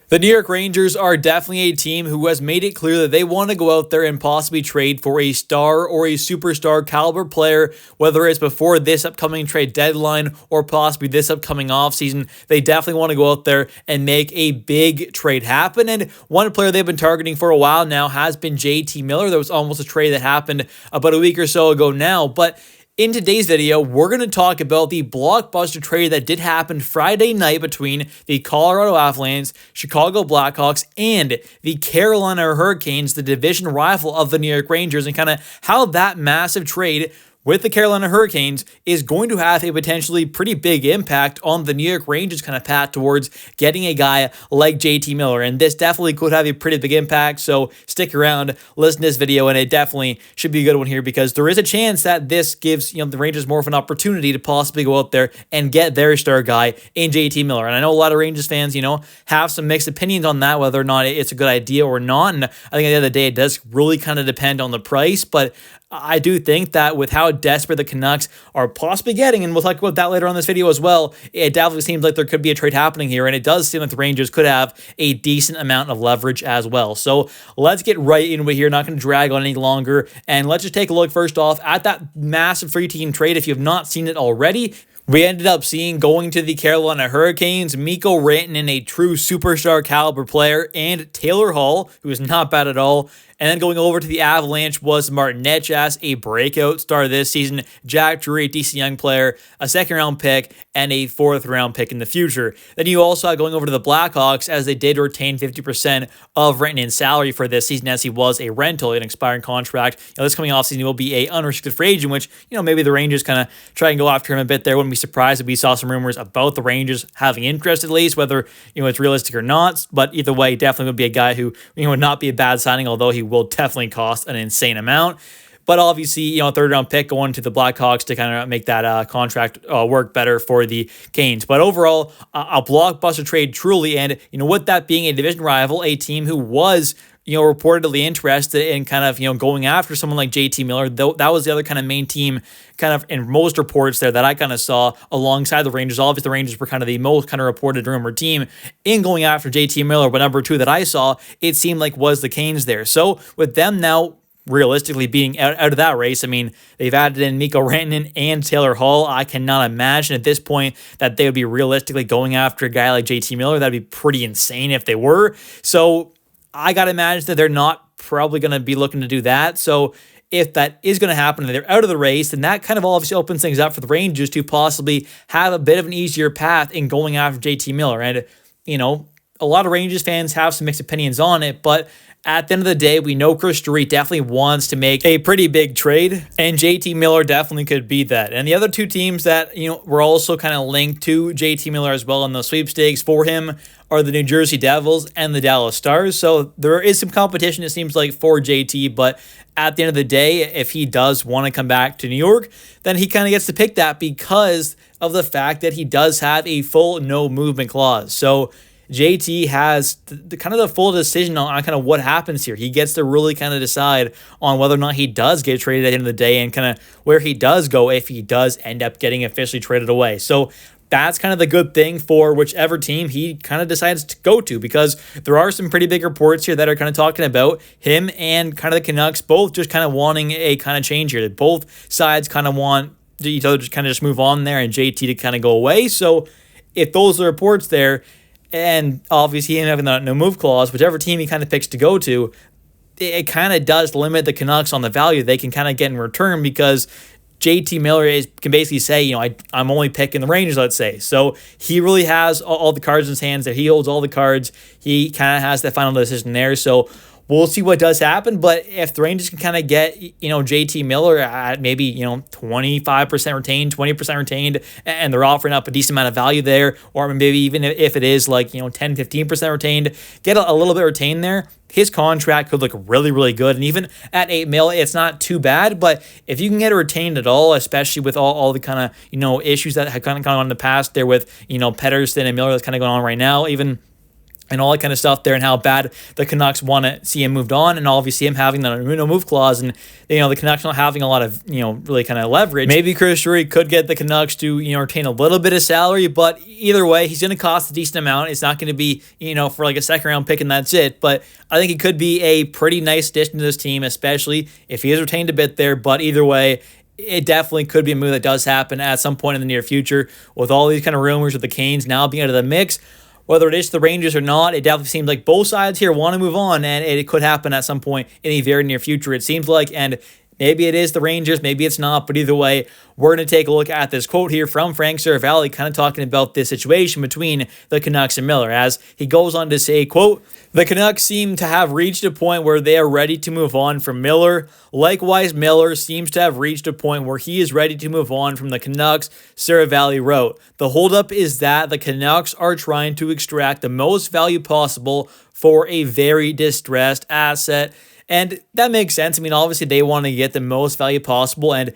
The New York Rangers are definitely a team who has made it clear that they want to go out there and possibly trade for a star or a superstar caliber player, whether it's before this upcoming trade deadline or possibly this upcoming offseason. They definitely want to go out there and make a big trade happen. And one player they've been targeting for a while now has been JT Miller. There was almost a trade that happened about a week or so ago now, but in today's video, we're going to talk about the blockbuster trade that did happen Friday night between the Colorado Avalanche, Chicago Blackhawks, and the Carolina Hurricanes, the division rival of the New York Rangers, and kind of how that massive trade with the Carolina Hurricanes is going to have a potentially pretty big impact on the New York Rangers kind of path towards getting a guy like JT Miller. And this definitely could have a pretty big impact. So stick around, listen to this video, and it definitely should be a good one here because there is a chance that this gives the Rangers more of an opportunity to possibly go out there and get their star guy in JT Miller. And I know a lot of Rangers fans, have some mixed opinions on that, whether or not it's a good idea or not. And I think at the end of the day, it does really kind of depend on the price. But I do think that with how desperate the Canucks are possibly getting, and we'll talk about that later on in this video as well, it definitely seems like there could be a trade happening here, and it does seem like the Rangers could have a decent amount of leverage as well. So let's get right into it here, not going to drag on any longer, and let's just take a look first off at that massive three-team trade. If you have not seen it already, we ended up seeing going to the Carolina Hurricanes, Mikko Rantanen, a true superstar caliber player, and Taylor Hall, who is not bad at all. And then going over to the Avalanche was Martin Necas, a breakout star this season, Jack Drury, a decent young player, a second-round pick, and a fourth-round pick in the future. Then you also had going over to the Blackhawks, as they did retain 50% of Rantanen's salary for this season, as he was a rental, an expiring contract. This coming off season will be a unrestricted free agent, which maybe the Rangers kind of try and go after him a bit there. Wouldn't be surprised if we saw some rumors about the Rangers having interest at least, whether it's realistic or not. But either way, definitely would be a guy who would not be a bad signing, although he will definitely cost an insane amount. But obviously, a third-round pick going to the Blackhawks to kind of make that contract work better for the Canes. But overall, a blockbuster trade truly. And, with that being a division rival, a team who was reportedly interested in kind of, going after someone like JT Miller. Though that was the other kind of main team kind of in most reports there that I kind of saw alongside the Rangers. Obviously, the Rangers were kind of the most kind of reported rumored team in going after JT Miller. But number two that I saw, it seemed like was the Canes there. So with them now realistically being out of that race, I mean, they've added in Mikko Rantanen and Taylor Hall. I cannot imagine at this point that they would be realistically going after a guy like JT Miller. That'd be pretty insane if they were. So I got to imagine that they're not probably going to be looking to do that. So if that is going to happen and they're out of the race, then that kind of obviously opens things up for the Rangers to possibly have a bit of an easier path in going after JT Miller. And, a lot of Rangers fans have some mixed opinions on it, but at the end of the day, we know Chris Drury definitely wants to make a pretty big trade, and JT Miller definitely could be that. And the other two teams that, were also kind of linked to JT Miller as well in the sweepstakes for him are the New Jersey Devils and the Dallas Stars. So there is some competition, it seems like, for JT, but at the end of the day, if he does want to come back to New York, then he kind of gets to pick that because of the fact that he does have a full no movement clause. So JT has the kind of the full decision on kind of what happens here. He gets to really kind of decide on whether or not he does get traded at the end of the day and kind of where he does go if he does end up getting officially traded away. So that's kind of the good thing for whichever team he kind of decides to go to, because there are some pretty big reports here that are kind of talking about him and kind of the Canucks both just kind of wanting a kind of change here. Both sides kind of want each other to kind of just move on there and JT to kind of go away. So if those are reports there, and obviously him having that no move clause, whichever team he kind of picks to go to, it kind of does limit the Canucks on the value they can kind of get in return, because JT Miller can basically say, I'm only picking the Rangers, let's say. So he really has all the cards in his hands there. He holds all the cards. He kind of has the final decision there. So we'll see what does happen, but if the Rangers can kind of get, JT Miller at maybe, 25% retained, 20% retained, and they're offering up a decent amount of value there, or maybe even if it is like, 10, 15% retained, get a little bit retained there, his contract could look really, really good. And even at $8 million, it's not too bad, but if you can get it retained at all, especially with all the kind of, issues that have kind of gone on in the past there with, Pettersson and Miller that's kind of going on right now, even and all that kind of stuff there, and how bad the Canucks want to see him moved on, and obviously him having the no move clause, and the Canucks not having a lot of really kind of leverage. Maybe Chris Drury could get the Canucks to retain a little bit of salary, but either way, he's going to cost a decent amount. It's not going to be for like a second round pick and that's it. But I think he could be a pretty nice addition to this team, especially if he is retained a bit there. But either way, it definitely could be a move that does happen at some point in the near future. With all these kind of rumors with the Canes now being out of the mix, whether it is the Rangers or not, it definitely seems like both sides here want to move on, and it could happen at some point in the very near future, it seems like. And maybe it is the Rangers, maybe it's not, but either way, we're going to take a look at this quote here from Frank Seravalli, kind of talking about this situation between the Canucks and Miller, as he goes on to say, quote, "The Canucks seem to have reached a point where they are ready to move on from Miller. Likewise, Miller seems to have reached a point where he is ready to move on from the Canucks," Seravalli wrote. "The holdup is that the Canucks are trying to extract the most value possible for a very distressed asset." And that makes sense. I mean, obviously they want to get the most value possible, and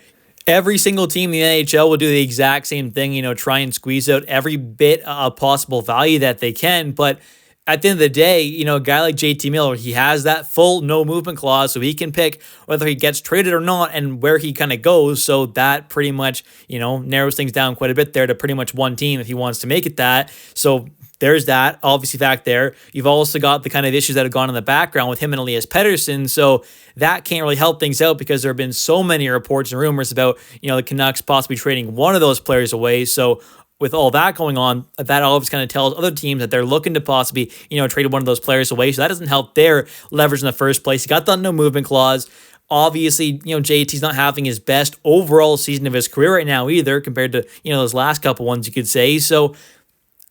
every single team in the NHL will do the exact same thing, try and squeeze out every bit of possible value that they can. But at the end of the day, a guy like JT Miller, he has that full no movement clause, so he can pick whether he gets traded or not and where he kind of goes. So that pretty much, narrows things down quite a bit there to pretty much one team if he wants to make it that. So there's that, obviously, fact there. You've also got the kind of issues that have gone in the background with him and Elias Pettersson, so that can't really help things out because there have been so many reports and rumors about, the Canucks possibly trading one of those players away. So with all that going on, that always kind of tells other teams that they're looking to possibly, trade one of those players away. So that doesn't help their leverage in the first place. He got that no movement clause. Obviously, JT's not having his best overall season of his career right now either, compared to, those last couple ones, you could say. So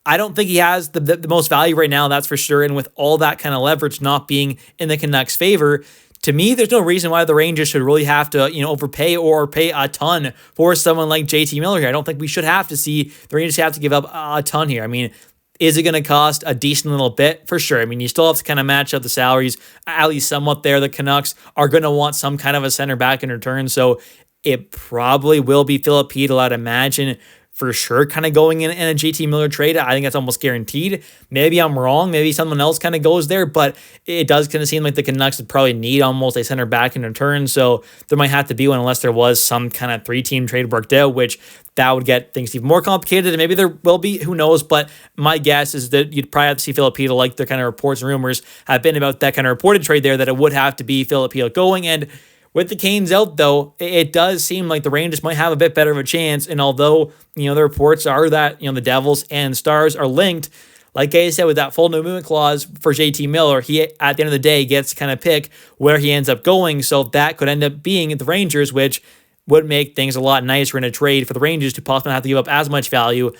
I don't think he has the most value right now, that's for sure. And with all that kind of leverage not being in the Canucks' favor, to me, there's no reason why the Rangers should really have to, overpay or pay a ton for someone like JT Miller here. I don't think we should have to see the Rangers have to give up a ton here. I mean, is it going to cost a decent little bit? For sure. I mean, you still have to kind of match up the salaries, at least somewhat there. The Canucks are going to want some kind of a center back in return. So it probably will be Philip Hedl, I'd imagine, for sure, kind of going in a JT Miller trade. I think that's almost guaranteed. Maybe I'm wrong. Maybe someone else kind of goes there, but it does kind of seem like the Canucks would probably need almost a center back in return. So there might have to be one unless there was some kind of 3-team trade worked out, which that would get things even more complicated. And maybe there will be, who knows? But my guess is that you'd probably have to see Philip Hedl, like the kind of reports and rumors have been about that kind of reported trade there, that it would have to be Philip Hedl going. And with the Canes out, though, it does seem like the Rangers might have a bit better of a chance. And although, the reports are that, the Devils and Stars are linked, like I said, with that full no movement clause for JT Miller, he, at the end of the day, gets to kind of pick where he ends up going. So that could end up being the Rangers, which would make things a lot nicer in a trade for the Rangers to possibly not have to give up as much value.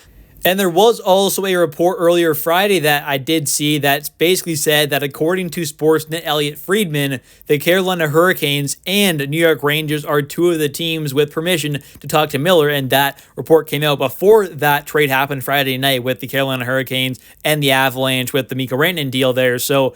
And there was also a report earlier Friday that I did see that basically said that according to Sportsnet Elliot Friedman, the Carolina Hurricanes and New York Rangers are two of the teams with permission to talk to Miller. And that report came out before that trade happened Friday night with the Carolina Hurricanes and the Avalanche with the Mikko Rantanen deal there. So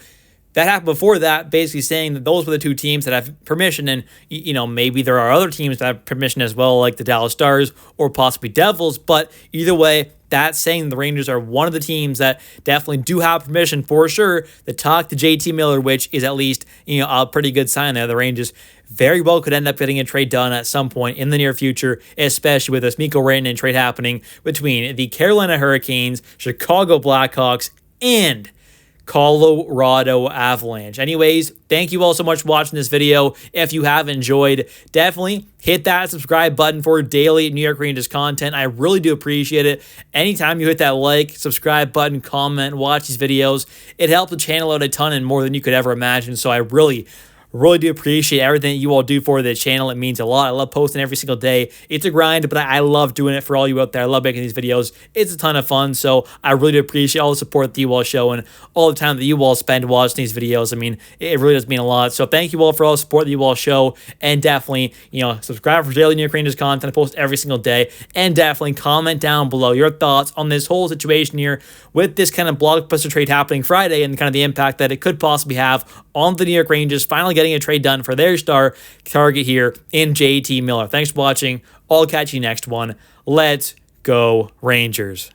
that happened before that, basically saying that those were the two teams that have permission. And, maybe there are other teams that have permission as well, like the Dallas Stars or possibly Devils. But either way, that's saying the Rangers are one of the teams that definitely do have permission for sure to talk to JT Miller, which is at least, a pretty good sign there. The Rangers very well could end up getting a trade done at some point in the near future, especially with this Mikko Rantanen trade happening between the Carolina Hurricanes, Chicago Blackhawks, and Colorado Avalanche. Anyways, thank you all so much for watching this video. If you have enjoyed, definitely hit that subscribe button for daily New York Rangers content. I really do appreciate it. Anytime you hit that like, subscribe button, comment, watch these videos, it helps the channel out a ton and more than you could ever imagine. So I really do appreciate everything that you all do for the channel. It means a lot. I love posting every single day. It's a grind, but I love doing it for all you out there. I love making these videos. It's a ton of fun, so I really do appreciate all the support that you all show and all the time that you all spend watching these videos. I mean, it really does mean a lot. So thank you all for all the support that you all show, and definitely, subscribe for daily New York Rangers content. I post every single day, and definitely comment down below your thoughts on this whole situation here with this kind of Blockbuster trade happening Friday and kind of the impact that it could possibly have on the New York Rangers finally getting a trade done for their star target here in JT Miller. Thanks for watching. I'll catch you next one. Let's go Rangers.